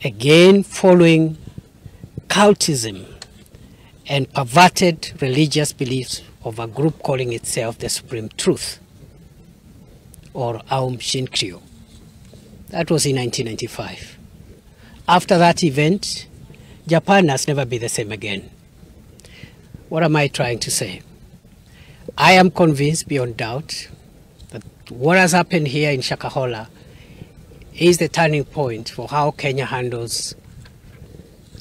again following cultism and perverted religious beliefs of a group calling itself the Supreme Truth, or Aum Shinrikyo. That was in 1995. After that event, Japan has never been the same again. What am I trying to say? I am convinced beyond doubt that what has happened here in Shakahola is the turning point for how Kenya handles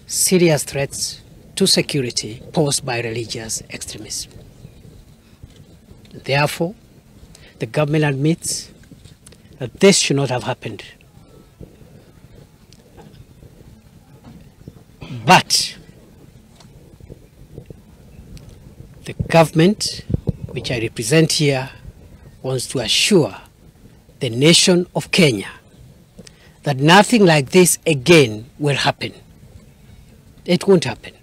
serious threats to security posed by religious extremism. Therefore, the government admits that this should not have happened. But the government, which I represent here, wants to assure the nation of Kenya that nothing like this again will happen. It won't happen.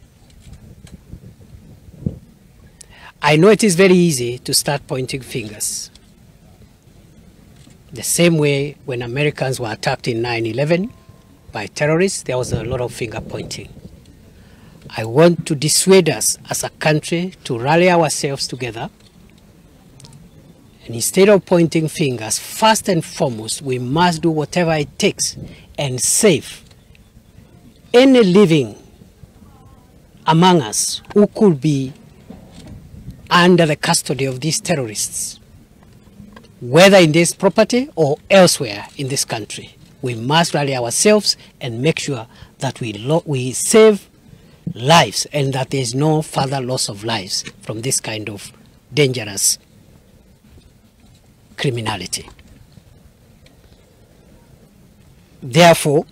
I know it is very easy to start pointing fingers. The same way when Americans were attacked in 9/11 by terrorists, there was a lot of finger pointing. I want to dissuade us as a country to rally ourselves together. And instead of pointing fingers, first and foremost, we must do whatever it takes and save any living among us who could be under the custody of these terrorists, whether in this property or elsewhere in this country. We must rally ourselves and make sure that we save lives and that there is no further loss of lives from this kind of dangerous criminality. Therefore,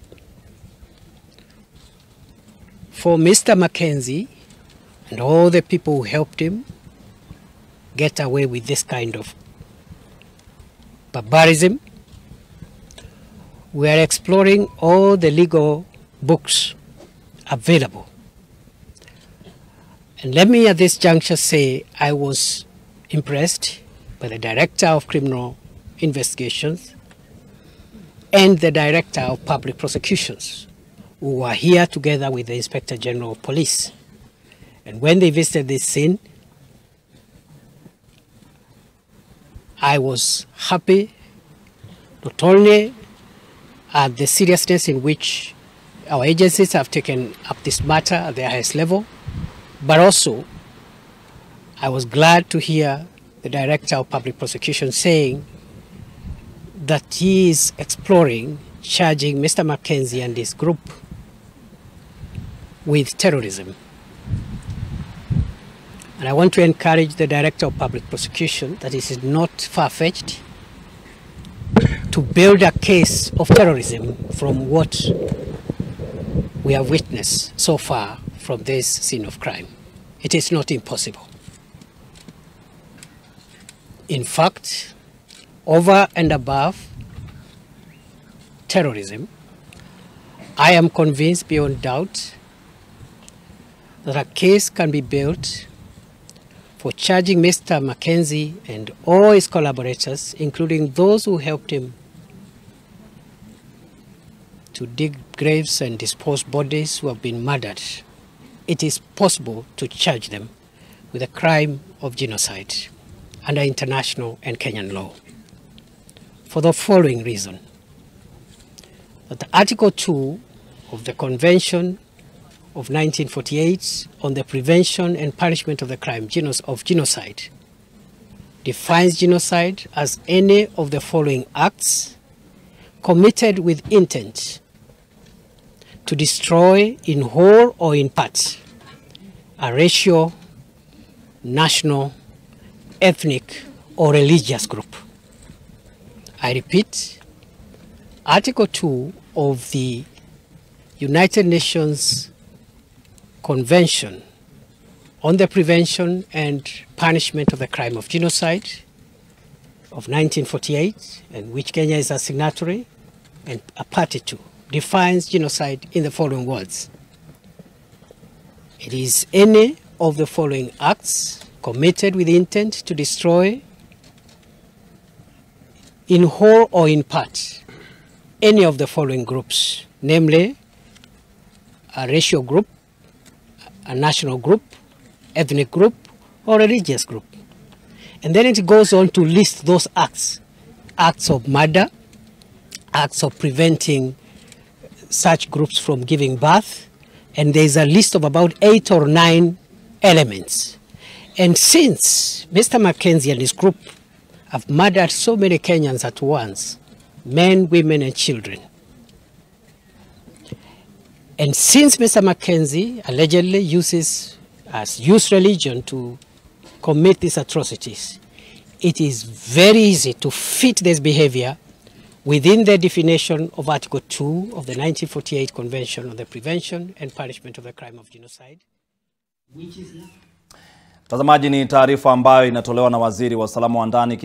for Mr. Mackenzie and all the people who helped him get away with this kind of barbarism, we are exploring all the legal books available. And let me at this juncture say I was impressed by the Director of Criminal Investigations and the Director of Public Prosecutions, who were here together with the Inspector General of Police. And when they visited this scene, I was happy not only at the seriousness in which our agencies have taken up this matter at the highest level, but also I was glad to hear the Director of Public Prosecution saying that he is exploring charging Mr. Mackenzie and his group with terrorism. And I want to encourage the Director of Public Prosecution that it is not far-fetched to build a case of terrorism from what we have witnessed so far from this scene of crime. It is not impossible. In fact, over and above terrorism, I am convinced beyond doubt that a case can be built for charging Mr. Mackenzie and all his collaborators, including those who helped him to dig graves and dispose bodies who have been murdered. It is possible to charge them with a crime of genocide under international and Kenyan law, for the following reason: that Article 2 of the Convention of 1948 on the prevention and punishment of the crime of genocide defines genocide as any of the following acts committed with intent to destroy in whole or in part a racial, national, ethnic, or religious group. I repeat, Article 2 of the United Nations Convention on the Prevention and Punishment of the Crime of Genocide of 1948, and which Kenya is a signatory and a party to, defines genocide in the following words: it is any of the following acts committed with intent to destroy in whole or in part any of the following groups, namely a racial group, a national group, ethnic group, or a religious group. And then it goes on to list those acts. Acts of murder, acts of preventing such groups from giving birth, and there's a list of about 8 or 9 elements. And since Mr. Mackenzie and his group have murdered so many Kenyans at once, men, women, and children, and since Mr. Mackenzie allegedly uses religion to commit these atrocities, it is very easy to fit this behavior within the definition of Article 2 of the 1948 Convention on the Prevention and Punishment of the Crime of Genocide. Mtazamaji, ni taarifa ambayo inatolewa na Waziri wa Usalama wa Ndani